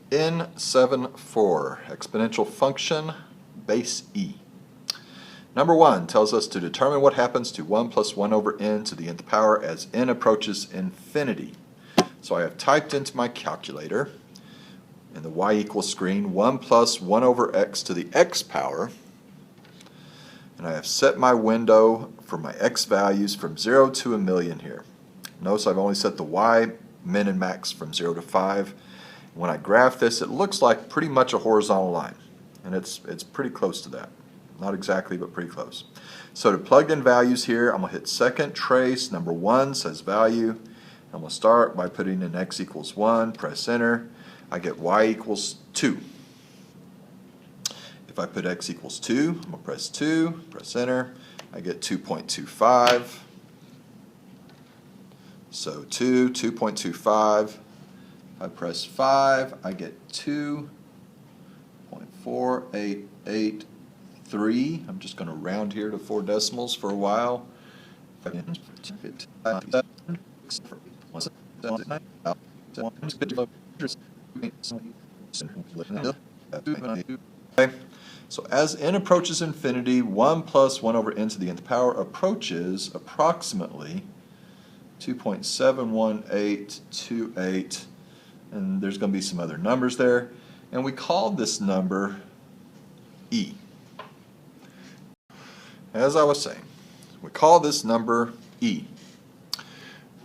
N7-4, exponential function, base e. Number 1 tells us to determine what happens to 1 plus 1 over n to the nth power as n approaches infinity. So I have typed into my calculator in the y equals screen 1 plus 1 over x to the x power, and I have set my window for my x values from 0 to a million here. Notice I've only set the y min and max from 0 to 5. When I graph this, it looks like pretty much a horizontal line, and it's pretty close to that. Not exactly, but pretty close. So to plug in values here, I'm going to hit second trace. Number 1 says value. I'm going to start by putting in x equals 1, press enter. I get y equals 2. If I put x equals 2, I'm going to press 2, press enter. I get 2.25. So 2.25. I press 5, I get 2.4883. I'm just going to round here to 4 decimals for a while. Okay. So as n approaches infinity, 1 plus 1 over n to the nth power approaches approximately 2.71828. And there's going to be some other numbers there, and we call this number e. As I was saying, we call this number e.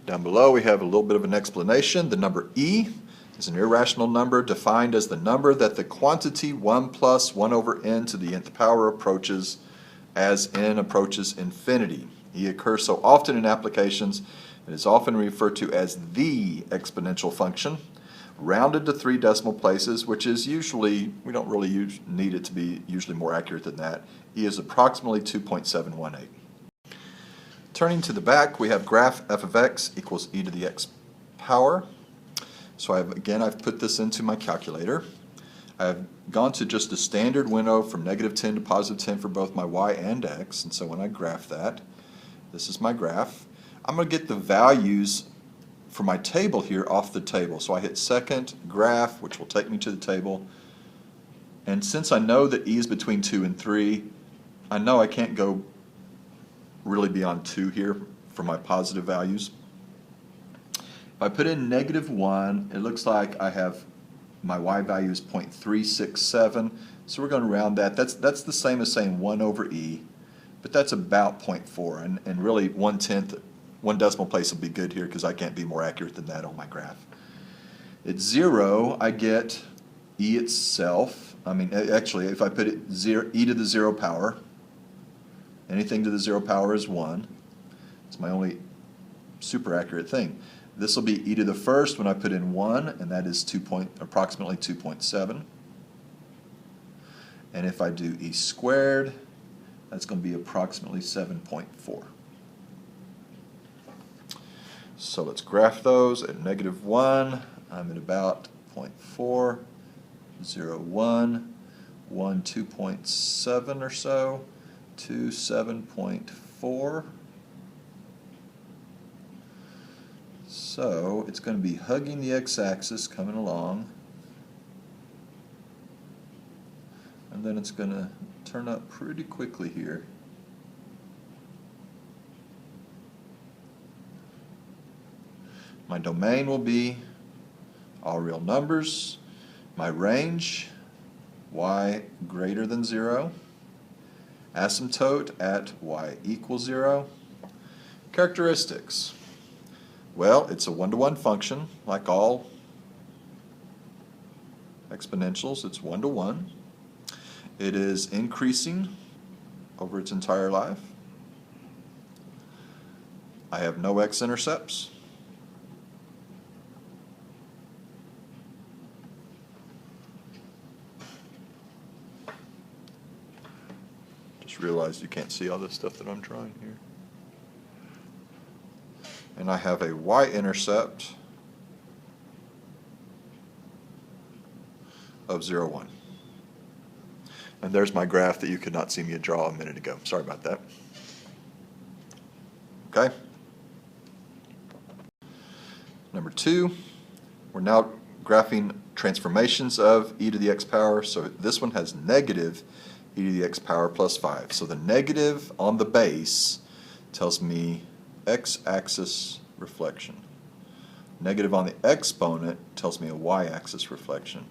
Down below we have a little bit of an explanation. The number e is an irrational number defined as the number that the quantity 1 plus 1 over n to the nth power approaches as n approaches infinity. E occurs so often in applications it is often referred to as the exponential function, rounded to 3 decimal places, which is usually, we don't really need it to be usually more accurate than that. E is approximately 2.718. Turning to the back, we have graph f of x equals e to the x power. So I've put this into my calculator. I've gone to just a standard window from -10 to +10 for both my y and x, and so when I graph that, this is my graph. I'm going to get the values for my table here off the table. So I hit second, graph, which will take me to the table. And since I know that e is between 2 and 3, I know I can't go really beyond 2 here for my positive values. If I put in -1, it looks like I have my y value is 0.367. So we're going to round that. That's the same as saying 1 over e, but that's about 0.4. And really 1/10. 1 decimal place will be good here because I can't be more accurate than that on my graph. At 0, I get e itself. I mean, actually, if I put it e to the 0 power, anything to the 0 power is 1. It's my only super accurate thing. This will be e to the first when I put in 1, and that is approximately 2.7. And if I do e squared, that's going to be approximately 7.4. So let's graph those. At -1, I'm at about 0.4, 0, 1, 1, 2.7 or so, 2, 7.4. So it's going to be hugging the x-axis coming along, and then it's going to turn up pretty quickly here. My domain will be all real numbers. My range, y greater than 0. Asymptote at y equals 0. Characteristics. Well, it's a 1-to-1 function, like all exponentials. It's 1-to-1. It is increasing over its entire life. I have no x-intercepts. Realize you can't see all this stuff that I'm drawing here. And I have a y-intercept of 0, 1. And there's my graph that you could not see me draw a minute ago. Sorry about that. Okay. Number 2, we're now graphing transformations of e to the x power. So this one has negative e to the x power plus 5. So the negative on the base tells me x-axis reflection. Negative on the exponent tells me a y-axis reflection.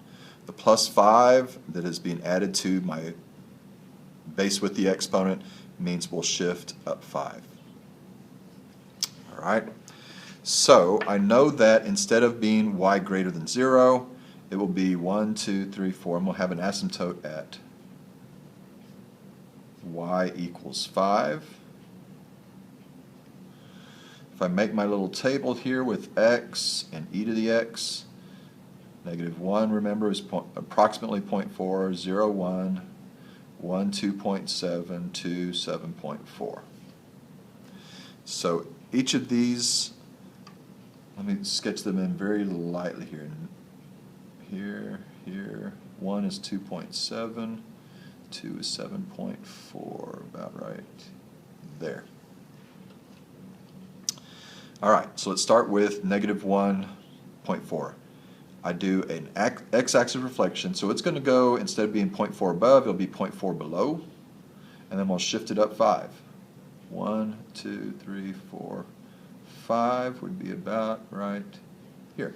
The plus 5 that is being added to my base with the exponent means we'll shift up 5. All right. So I know that instead of being y greater than 0, it will be 1, 2, 3, 4, and we'll have an asymptote at y equals 5. If I make my little table here with x and e to the x, negative 1, remember, is approximately 0.4, 0, 1, 1, 2.7, 2, 7.4. So each of these, let me sketch them in very lightly here. Here, 1 is 2.7, 2 is 7.4, about right there. All right, so let's start with negative 1.4. I do an x-axis reflection, so it's going to go, instead of being 0.4 above, it'll be 0.4 below, and then we'll shift it up 5. 1, 2, 3, 4, 5 would be about right here.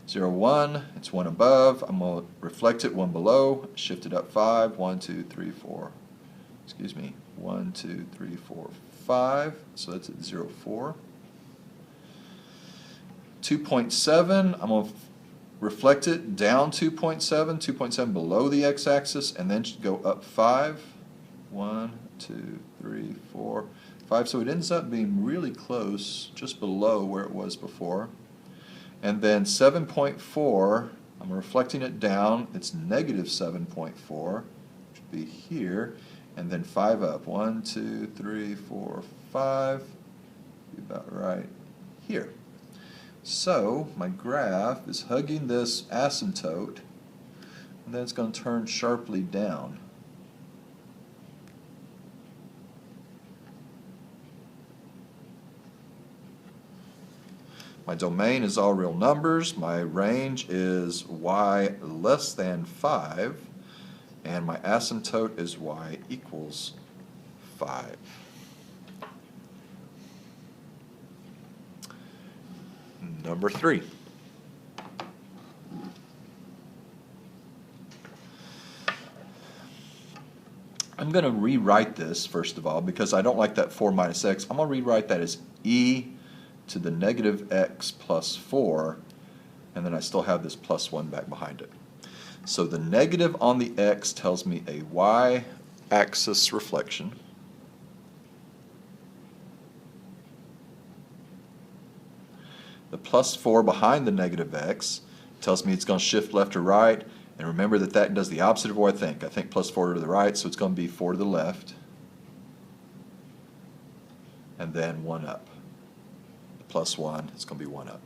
0, 1, it's 1 above. I'm going to reflect it 1 below, shift it up 5. 1, 2, 3, 4. Excuse me. 1, 2, 3, 4, 5. So that's at 0, 4. 2.7, I'm going to reflect it down 2.7 below the x-axis, and then go up 5. 1, 2, 3, 4, 5. So it ends up being really close, just below where it was before. And then 7.4, I'm reflecting it down. It's negative 7.4, which would be here. And then 5 up. 1, 2, 3, 4, 5. Be about right here. So my graph is hugging this asymptote, and then it's going to turn sharply down. My domain is all real numbers. My range is y less than 5, and my asymptote is y equals 5. Number 3. I'm going to rewrite this, first of all, because I don't like that 4 minus x. I'm going to rewrite that as e to the negative x plus 4, and then I still have this plus 1 back behind it. So the negative on the x tells me a y-axis reflection. The plus 4 behind the negative x tells me it's going to shift left or right, and remember that that does the opposite of what I think. I think plus 4 to the right, so it's going to be 4 to the left, and then 1 up. Plus 1, it's going to be 1 up.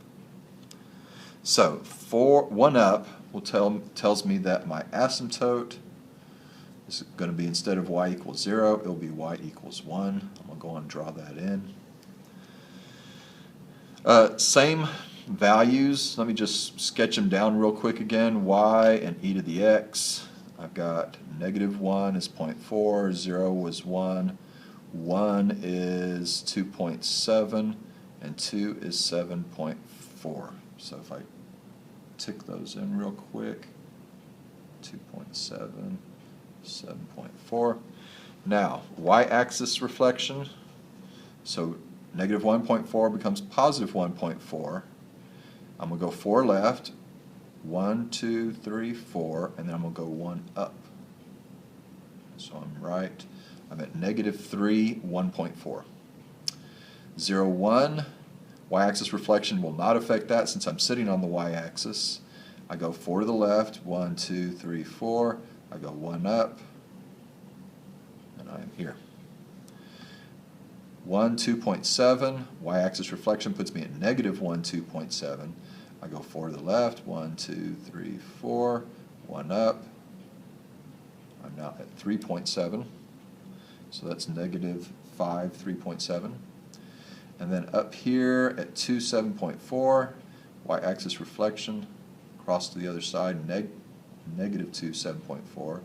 So 1 up will tells me that my asymptote is going to be, instead of y equals 0, it will be y equals 1. I'm going to go on and draw that in. Same values. Let me just sketch them down real quick again. Y and e to the x. I've got negative 1 is 0.4, 0 was 1, 1 is 2.7, and 2 is 7.4. So if I tick those in real quick, 2.7, 7.4. Now, y-axis reflection. So negative 1.4 becomes positive 1.4. I'm going to go 4 left, 1, 2, 3, 4, and then I'm going to go 1 up. So I'm at negative 3, 1.4. 0, 1, y-axis reflection will not affect that since I'm sitting on the y-axis. I go 4 to the left, 1, 2, 3, 4. I go 1 up, and I am here. 1, 2.7, y-axis reflection puts me at negative 1, 2.7. I go 4 to the left, 1, 2, 3, 4, 1 up. I'm now at 3.7, so that's negative 5, 3.7. And then up here at 2, 7.4, y-axis reflection, across to the other side, negative 2, 7.4.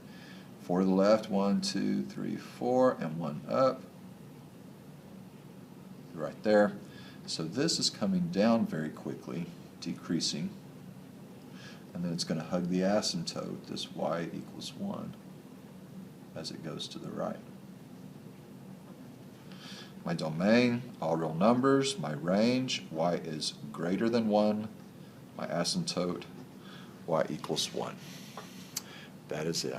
4 to the left, 1, 2, 3, 4, and 1 up. Right there. So this is coming down very quickly, decreasing. And then it's going to hug the asymptote, this y equals 1, as it goes to the right. My domain, all real numbers. My range, y is greater than 1. My asymptote, y equals 1. That is it.